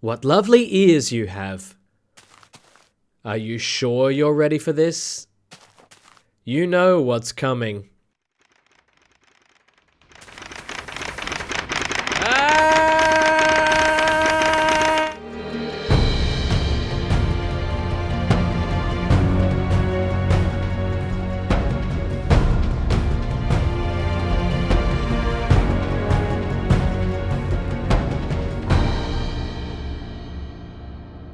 What lovely ears you have. Are you sure you're ready for this? You know what's coming.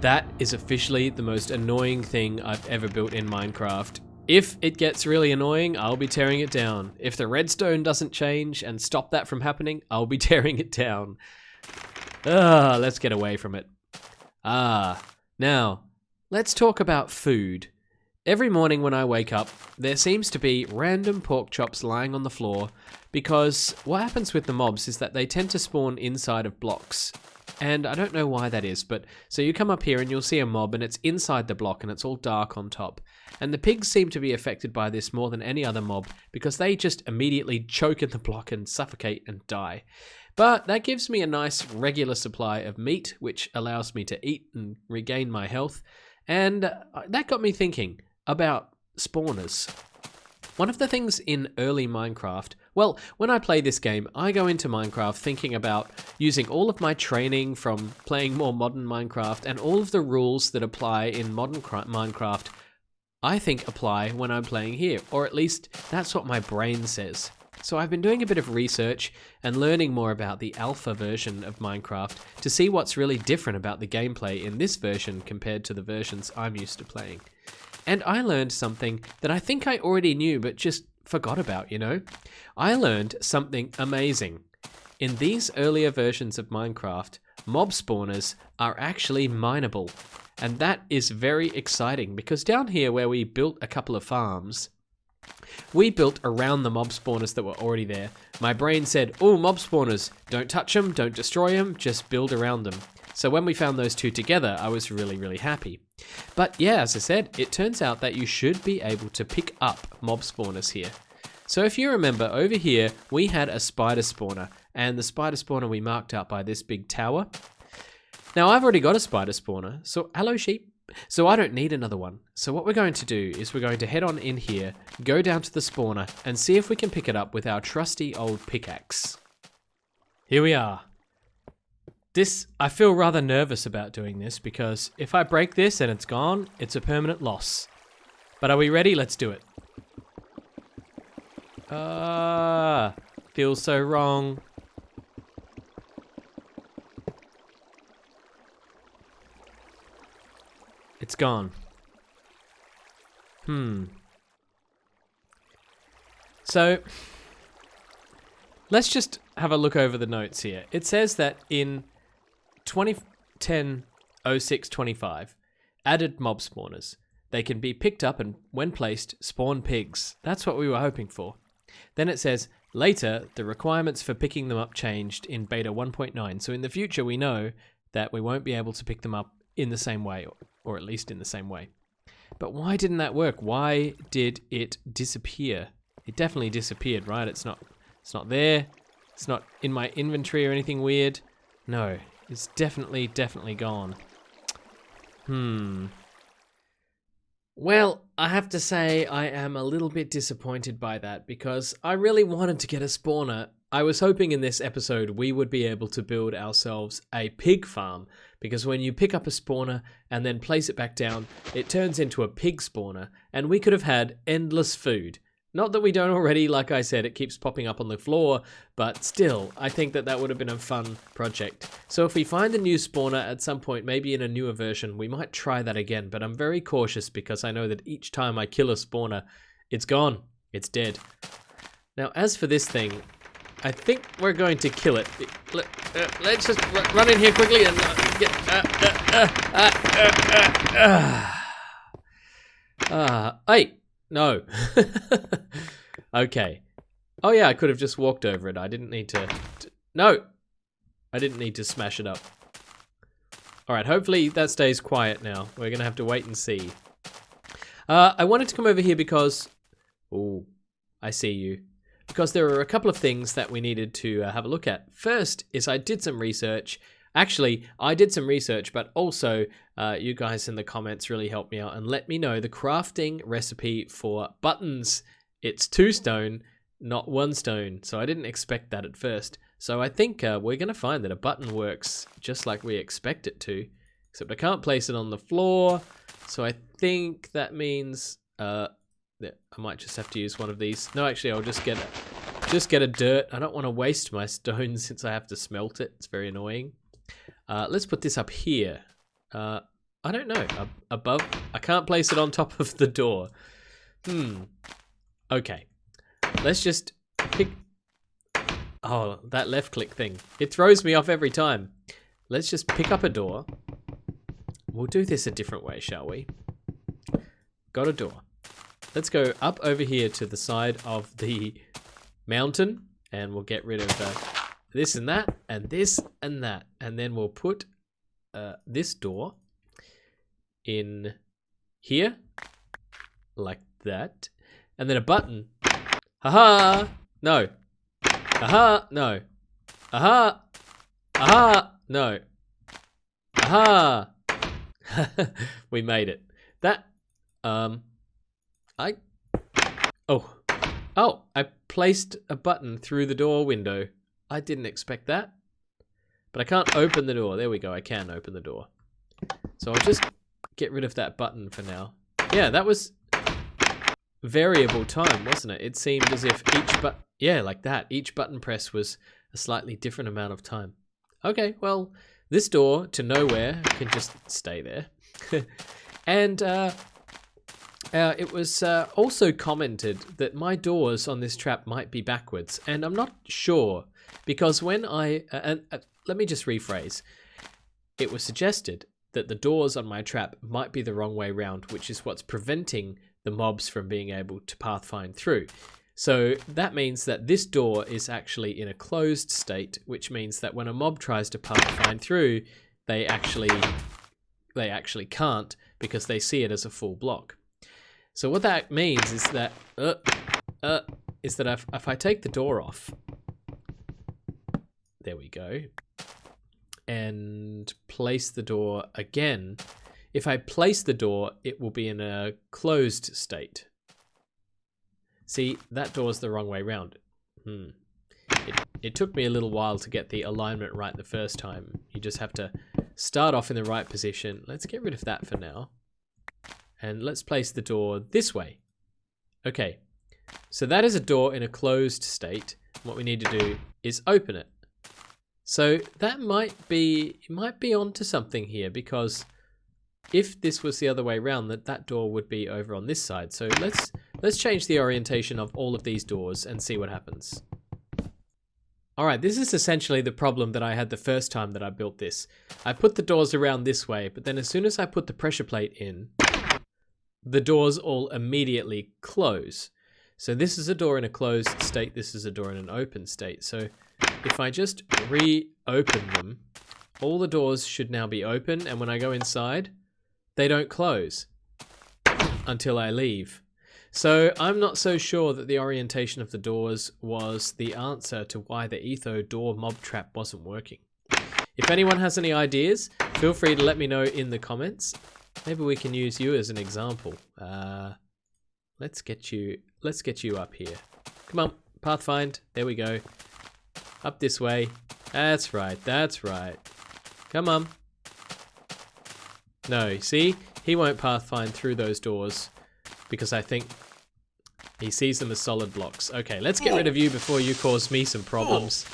That is officially the most annoying thing I've ever built in Minecraft. If it gets really annoying, I'll be tearing it down. If the redstone doesn't change and stop that from happening, I'll be tearing it down. Let's get away from it. Now, let's talk about food. Every morning when I wake up, there seems to be random pork chops lying on the floor because what happens with the mobs is that they tend to spawn inside of blocks. And I don't know why that is, but so you come up here and you'll see a mob and it's inside the block and it's all dark on top. And the pigs seem to be affected by this more than any other mob because they just immediately choke in the block and suffocate and die. But that gives me a nice regular supply of meat, which allows me to eat and regain my health. And that got me thinking about spawners. One of the things in early Minecraft, well, when I play this game, I go into Minecraft thinking about using all of my training from playing more modern Minecraft and all of the rules that apply in modern Minecraft, I think apply when I'm playing here, or at least that's what my brain says. So I've been doing a bit of research and learning more about the alpha version of Minecraft to see what's really different about the gameplay in this version compared to the versions I'm used to playing. And I learned something that I think I already knew but just forgot about, you know? I learned something amazing. In these earlier versions of Minecraft, mob spawners are actually mineable. And that is very exciting because down here where we built a couple of farms, we built around the mob spawners that were already there. My brain said, oh, mob spawners, don't touch them, don't destroy them, just build around them. So when we found those two together, I was really, really happy. But yeah, as I said, it turns out that you should be able to pick up mob spawners here. So if you remember, over here, we had a spider spawner, and the spider spawner we marked out by this big tower. Now, I've already got a spider spawner, so hello sheep. So I don't need another one. So what we're going to do is we're going to head on in here, go down to the spawner, and see if we can pick it up with our trusty old pickaxe. Here we are. I feel rather nervous about doing this because if I break this and it's gone, it's a permanent loss. But are we ready? Let's do it. Feels so wrong. It's gone. So, let's just have a look over the notes here. It says that in 2010-06-25, added mob spawners. They can be picked up and, when placed, spawn pigs. That's what we were hoping for. Then it says, later, the requirements for picking them up changed in beta 1.9. So in the future, we know that we won't be able to pick them up in the same way, or at least in the same way. But why didn't that work? Why did it disappear? It definitely disappeared, right? It's not there. It's not in my inventory or anything weird. No, it's definitely gone. Well, I have to say I am a little bit disappointed by that because I really wanted to get a spawner. I was hoping in this episode we would be able to build ourselves a pig farm because when you pick up a spawner and then place it back down, it turns into a pig spawner and we could have had endless food. Not that we don't already, like I said, it keeps popping up on the floor, but still, I think that that would have been a fun project. So if we find a new spawner at some point, maybe in a newer version, we might try that again, but I'm very cautious because I know that each time I kill a spawner, it's gone. It's dead. Now, as for this thing, I think we're going to kill it. Let's just run in here quickly and get... Hey! No. Okay. Oh yeah, I could have just walked over it. I didn't need to... No! I didn't need to smash it up. Alright, hopefully that stays quiet now. We're going to have to wait and see. I wanted to come over here because... Oh, I see you. Because there are a couple of things that we needed to have a look at. First is I did some research Actually, I did some research, but also you guys in the comments really helped me out and let me know the crafting recipe for buttons. It's 2 stone, not 1 stone, so I didn't expect that at first. So I think we're going to find that a button works just like we expect it to, except I can't place it on the floor, so I think that means I might just have to use one of these. No, actually, I'll just get a dirt. I don't want to waste my stone since I have to smelt it. It's very annoying. Let's put this up here. I don't know. Above? I can't place it on top of the door. Okay. Let's just pick... Oh, that left click thing. It throws me off every time. Let's just pick up a door. We'll do this a different way, shall we? Got a door. Let's go up over here to the side of the mountain, and we'll get rid of this and that, and this and that. And then we'll put this door in here, like that. And then a button. Haha! No. Aha! No. Aha! Aha! No. Aha! We made it. That, Oh, I placed a button through the door window. I didn't expect that. But I can't open the door. There we go, I can open the door. So I'll just get rid of that button for now. Yeah, that was variable time, wasn't it? It seemed as if yeah, like that. Each button press was a slightly different amount of time. Okay, well, this door to nowhere can just stay there. And it was also commented that my doors on this trap might be backwards, and I'm not sure, because when let me just rephrase. It was suggested that the doors on my trap might be the wrong way round, which is what's preventing the mobs from being able to pathfind through. So that means that this door is actually in a closed state, which means that when a mob tries to pathfind through, they actually can't, because they see it as a full block. So what that means is that if I take the door off, there we go, and place the door again, if I place the door, it will be in a closed state. See, that door's the wrong way round. It took me a little while to get the alignment right the first time. You just have to start off in the right position. Let's get rid of that for now. And let's place the door this way. Okay, so that is a door in a closed state. What we need to do is open it. So that might be onto something here, because if this was the other way around, that door would be over on this side. So let's change the orientation of all of these doors and see what happens. Alright, this is essentially the problem that I had the first time that I built this. I put the doors around this way, but then as soon as I put the pressure plate in, the doors all immediately close. So this is a door in a closed state, this is a door in an open state. So if I just reopen them, all the doors should now be open, and when I go inside, they don't close until I leave. So I'm not so sure that the orientation of the doors was the answer to why the Etho door mob trap wasn't working. If anyone has any ideas, feel free to let me know in the comments. Maybe we can use you as an example. Let's get you up here. Come on, pathfind. There we go. Up this way. That's right, that's right. Come on. No, see? He won't pathfind through those doors because I think he sees them as solid blocks. Okay, let's get rid of you before you cause me some problems.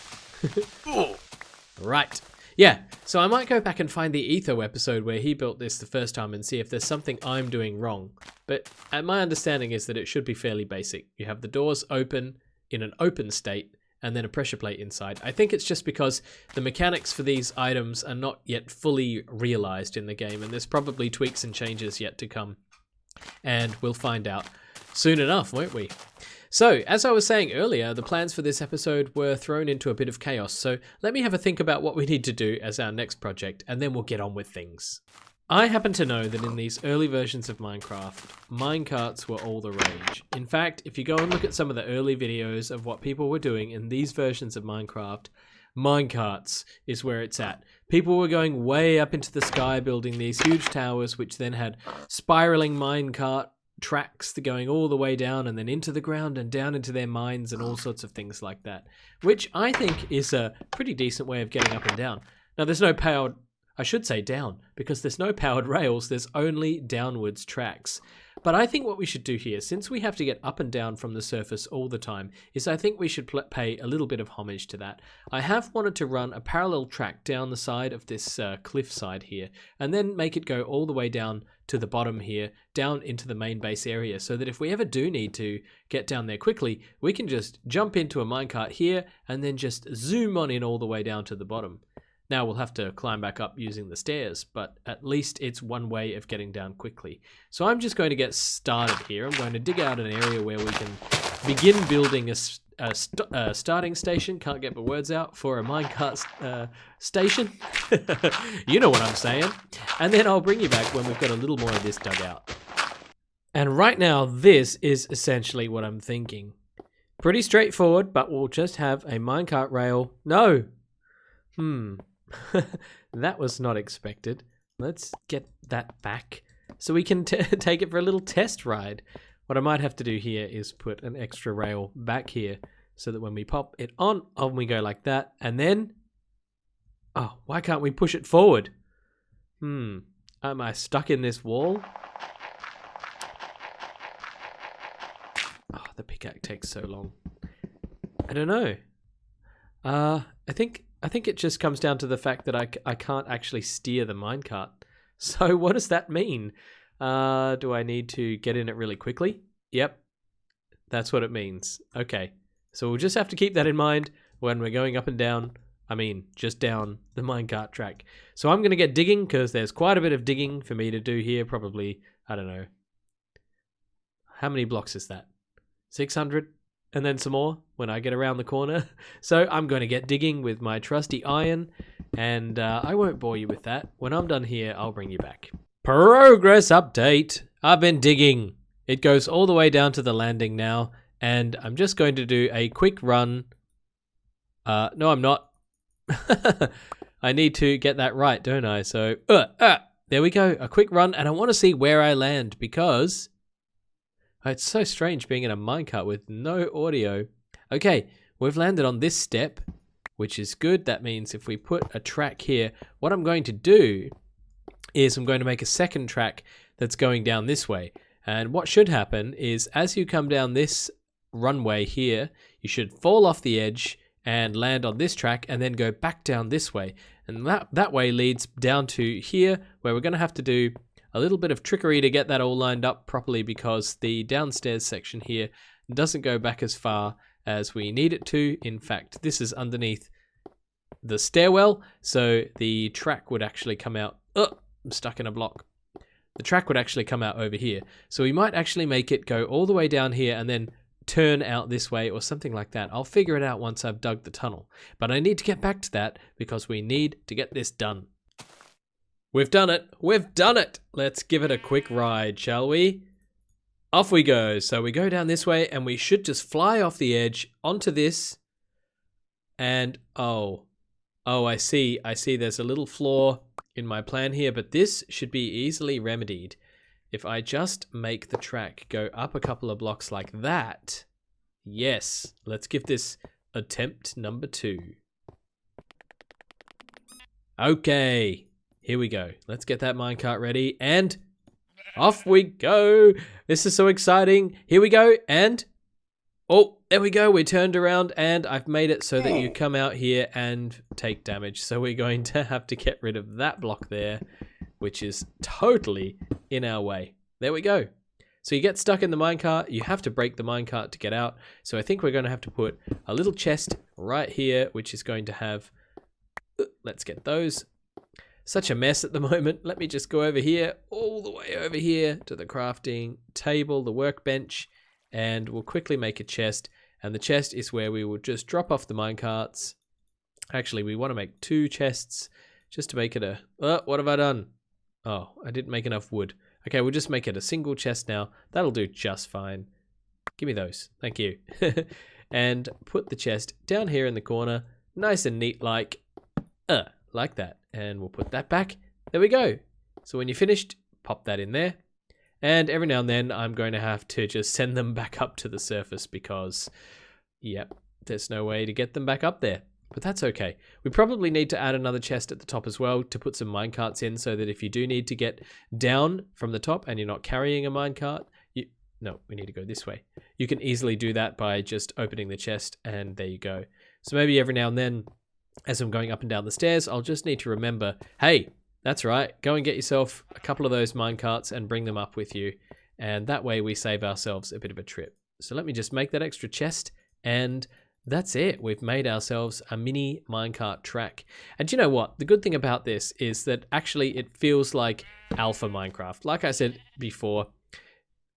Right. Yeah, so I might go back and find the Etho episode where he built this the first time and see if there's something I'm doing wrong. But my understanding is that it should be fairly basic. You have the doors open in an open state and then a pressure plate inside. I think it's just because the mechanics for these items are not yet fully realized in the game, and there's probably tweaks and changes yet to come. And we'll find out soon enough, won't we? So, as I was saying earlier, the plans for this episode were thrown into a bit of chaos, so let me have a think about what we need to do as our next project, and then we'll get on with things. I happen to know that in these early versions of Minecraft, minecarts were all the rage. In fact, if you go and look at some of the early videos of what people were doing in these versions of Minecraft, Minecarts is where it's at. People were going way up into the sky building these huge towers, which then had spiraling minecart tracks going all the way down and then into the ground and down into their mines and all sorts of things like that, which I think is a pretty decent way of getting up and down. Now, there's no powered, I should say down, because there's no powered rails, there's only downwards tracks. But I think what we should do here, since we have to get up and down from the surface all the time, is I think we should pay a little bit of homage to that. I have wanted to run a parallel track down the side of this cliff side here, and then make it go all the way down to the bottom here, down into the main base area, so that if we ever do need to get down there quickly, we can just jump into a minecart here, and then just zoom on in all the way down to the bottom. Now we'll have to climb back up using the stairs, but at least it's one way of getting down quickly. So I'm just going to get started here. I'm going to dig out an area where we can begin building a starting station, can't get my words out, for a minecart station. You know what I'm saying. And then I'll bring you back when we've got a little more of this dug out. And right now, this is essentially what I'm thinking. Pretty straightforward, but we'll just have a minecart rail. No! That was not expected. Let's get that back so we can take it for a little test ride. What I might have to do here is put an extra rail back here so that when we pop it on, we go like that, and then... Oh, why can't we push it forward? Am I stuck in this wall? Oh, the pickaxe takes so long. I don't know. I think it just comes down to the fact that I can't actually steer the minecart. So what does that mean? Do I need to get in it really quickly? Yep, that's what it means. Okay, so we'll just have to keep that in mind when we're going up and down. I mean, just down the minecart track. So I'm going to get digging because there's quite a bit of digging for me to do here. Probably, I don't know. How many blocks is that? 600? And then some more when I get around the corner. So I'm going to get digging with my trusty iron, and I won't bore you with that. When I'm done here, I'll bring you back. Progress update. I've been digging. It goes all the way down to the landing now, and I'm just going to do a quick run. No, I'm not. I need to get that right, don't I? So, there we go. A quick run, and I want to see where I land because... It's so strange being in a minecart with no audio. Okay, we've landed on this step, which is good. That means if we put a track here, what I'm going to do is I'm going to make a second track that's going down this way. And what should happen is as you come down this runway here, you should fall off the edge and land on this track and then go back down this way. And that way leads down to here, where we're going to have to do a little bit of trickery to get that all lined up properly because the downstairs section here doesn't go back as far as we need it to. In fact, this is underneath the stairwell, so the track would actually come out. I'm stuck in a block. The track would actually come out over here. So we might actually make it go all the way down here and then turn out this way or something like that. I'll figure it out once I've dug the tunnel. But I need to get back to that because we need to get this done. We've done it. We've done it. Let's give it a quick ride, shall we? Off we go. So we go down this way and we should just fly off the edge onto this. And oh, I see. There's a little flaw in my plan here, but this should be easily remedied. If I just make the track go up a couple of blocks like that. Yes. Let's give this attempt number 2. Okay. Here we go. Let's get that minecart ready and off we go. This is so exciting. Here we go and oh, there we go. We turned around and I've made it so that you come out here and take damage. So we're going to have to get rid of that block there, which is totally in our way. There we go. So you get stuck in the minecart. You have to break the minecart to get out. So I think we're going to have to put a little chest right here, which is going to have, let's get those. Such a mess at the moment. Let me just go over here, all the way over here to the crafting table, the workbench, and we'll quickly make a chest. And the chest is where we will just drop off the minecarts. Actually, we want to make 2 chests just to make it a... what have I done? Oh, I didn't make enough wood. Okay, we'll just make it a single chest now. That'll do just fine. Give me those. Thank you. And put the chest down here in the corner. nice and neat like that. And we'll put that back. There we go. So when you're finished, pop that in there. And every now and then I'm going to have to just send them back up to the surface because, yep, there's no way to get them back up there. But that's okay. We probably need to add another chest at the top as well to put some minecarts in so that if you do need to get down from the top and you're not carrying a minecart, no, we need to go this way. You can easily do that by just opening the chest and there you go. So maybe every now and then as I'm going up and down the stairs, I'll just need to remember, hey, that's right, go and get yourself a couple of those minecarts and bring them up with you. And that way we save ourselves a bit of a trip. So let me just make that extra chest and that's it. We've made ourselves a mini minecart track. And you know what? The good thing about this is that actually it feels like alpha Minecraft. Like I said before,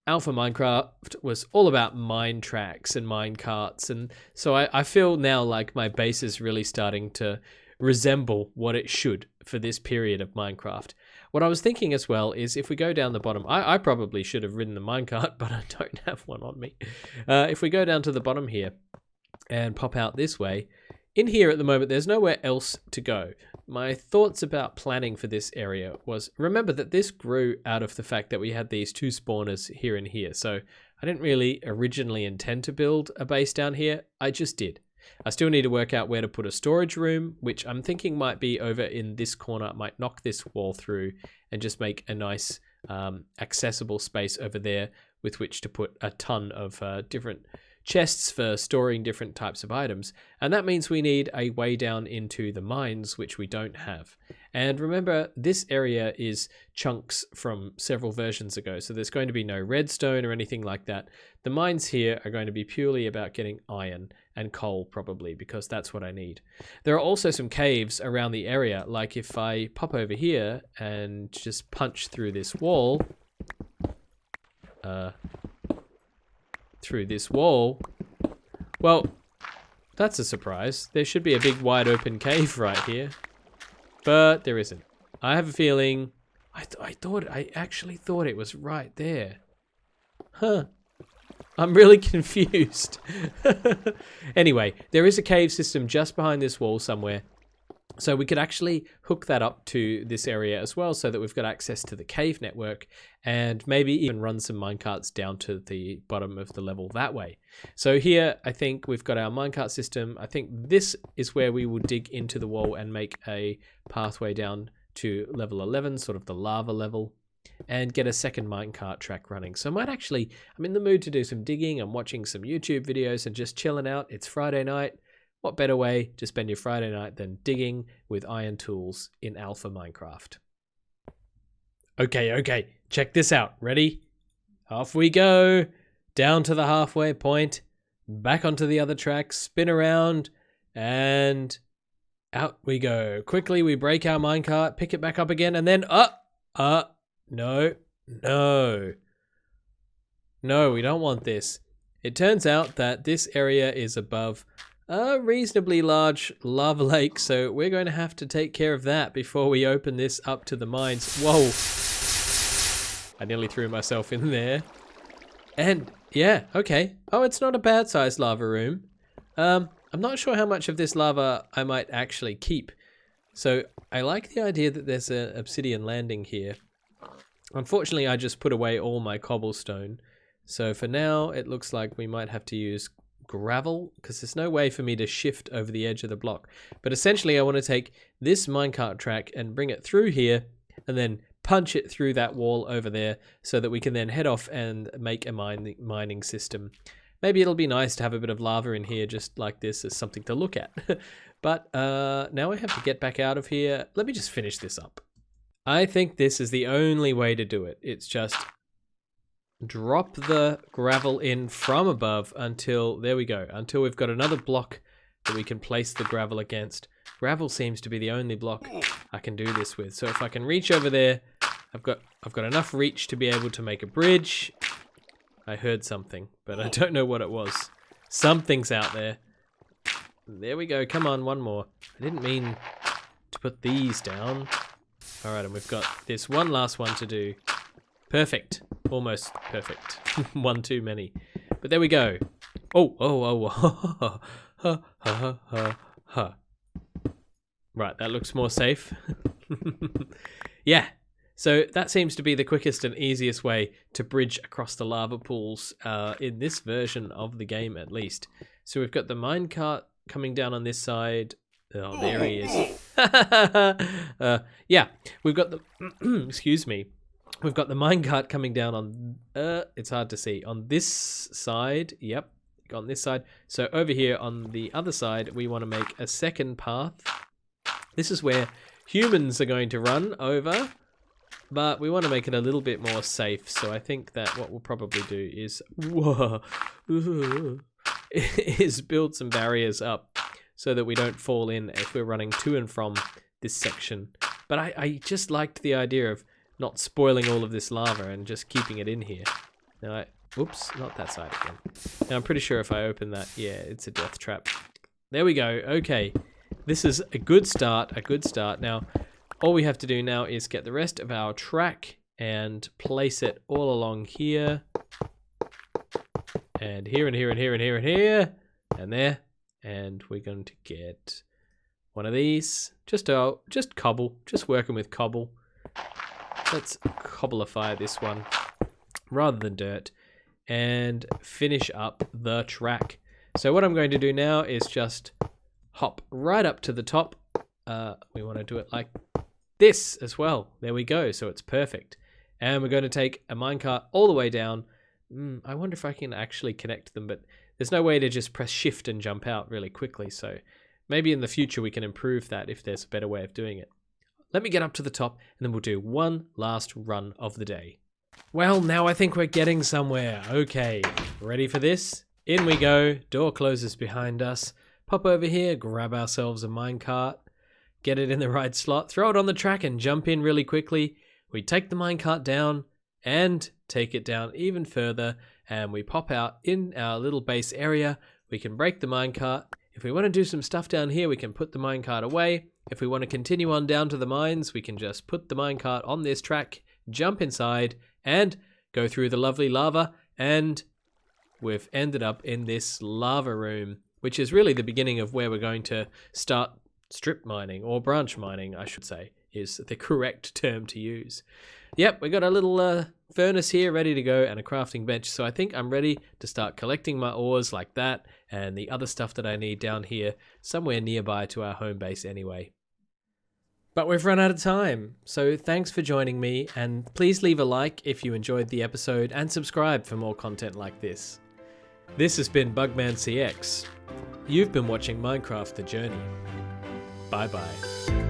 alpha Minecraft was all about mine tracks and mine carts. And so I feel now like my base is really starting to resemble what it should for this period of Minecraft. What I was thinking as well is if we go down the bottom, I probably should have ridden the minecart, but I don't have one on me. If we go down to the bottom here and pop out this way, in here at the moment, there's nowhere else to go. My thoughts about planning for this area was, remember that this grew out of the fact that we had these two spawners here and here. So I didn't really originally intend to build a base down here. I just did. I still need to work out where to put a storage room, which I'm thinking might be over in this corner. I might knock this wall through and just make a nice accessible space over there with which to put a ton of different chests for storing different types of items. And that means we need a way down into the mines, which we don't have. And remember, this area is chunks from several versions ago, so there's going to be no redstone or anything like that. The mines here are going to be purely about getting iron and coal, probably, because that's what I need. There are also some caves around the area, like if I pop over here and just punch through this wall, well, that's a surprise. There should be a big wide open cave right here, but there isn't. I have a feeling, I actually thought it was right there. Huh. I'm really confused. Anyway, there is a cave system just behind this wall somewhere. So we could actually hook that up to this area as well so that we've got access to the cave network and maybe even run some minecarts down to the bottom of the level that way. So here, I think we've got our minecart system. I think this is where we will dig into the wall and make a pathway down to level 11, sort of the lava level, and get a second minecart track running. So I'm in the mood to do some digging. I'm watching some YouTube videos and just chilling out. It's Friday night. What better way to spend your Friday night than digging with iron tools in alpha Minecraft? Okay, check this out. Ready? Off we go. Down to the halfway point. Back onto the other track. Spin around. And out we go. Quickly we break our minecart. Pick it back up again. And then no, we don't want this. It turns out that this area is above a reasonably large lava lake, so we're going to have to take care of that before we open this up to the mines. Whoa! I nearly threw myself in there. And yeah, okay. Oh, it's not a bad sized lava room. I'm not sure how much of this lava I might actually keep. So I like the idea that there's an obsidian landing here. Unfortunately, I just put away all my cobblestone. So for now, it looks like we might have to use gravel because there's no way for me to shift over the edge of the block. But essentially, I want to take this minecart track and bring it through here and then punch it through that wall over there so that we can then head off and make a mining system. Maybe it'll be nice to have a bit of lava in here just like this as something to look at. But now I have to get back out of here. Let me just finish this up. I think this is the only way to do it. It's just drop the gravel in from above until, there we go, until we've got another block that we can place the gravel against. Gravel seems to be the only block I can do this with. So if I can reach over there, I've got enough reach to be able to make a bridge. I heard something, but I don't know what it was. Something's out there. There we go. Come on, one more. I didn't mean to put these down. All right, and we've got this one last one to do. Perfect. Almost perfect. One too many. But there we go. Oh. Right, that looks more safe. Yeah, so that seems to be the quickest and easiest way to bridge across the lava pools in this version of the game, at least. So we've got the minecart coming down on this side. Oh, there he is. Yeah, we've got the... excuse me. We've got the minecart coming down on... it's hard to see. On this side. Yep, on this side. So over here on the other side, we want to make a second path. This is where humans are going to run over, but we want to make it a little bit more safe. So I think that what we'll probably do is, is build some barriers up so that we don't fall in if we're running to and from this section. But I just liked the idea of not spoiling all of this lava and just keeping it in here. Now, oops, not that side again. Now I'm pretty sure if I open that, yeah, it's a death trap. There we go. Okay. This is a good start, Now, all we have to do now is get the rest of our track and place it all along here. And here, and here, and here, and here, and here. And there. And we're going to get one of these. Just cobble. Just working with cobble. Let's cobblify this one rather than dirt. And finish up the track. So what I'm going to do now is just... hop right up to the top. We want to do it like this as well. There we go. So it's perfect. And we're going to take a minecart all the way down. I wonder if I can actually connect them, but there's no way to just press shift and jump out really quickly. So maybe in the future we can improve that if there's a better way of doing it. Let me get up to the top and then we'll do one last run of the day. Well, now I think we're getting somewhere. Okay, ready for this? In we go. Door closes behind us. Pop over here, grab ourselves a minecart, get it in the right slot, throw it on the track and jump in really quickly. We take the minecart down and take it down even further and we pop out in our little base area. We can break the minecart. If we want to do some stuff down here, we can put the minecart away. If we want to continue on down to the mines, we can just put the minecart on this track, jump inside and go through the lovely lava, and we've ended up in this lava room, which is really the beginning of where we're going to start strip mining, or branch mining, I should say, is the correct term to use. Yep, we got a little furnace here ready to go and a crafting bench, so I think I'm ready to start collecting my ores like that and the other stuff that I need down here somewhere nearby to our home base anyway. But we've run out of time, so thanks for joining me, and please leave a like if you enjoyed the episode and subscribe for more content like this. This has been BugmanCX. You've been watching Minecraft The Journey. Bye bye.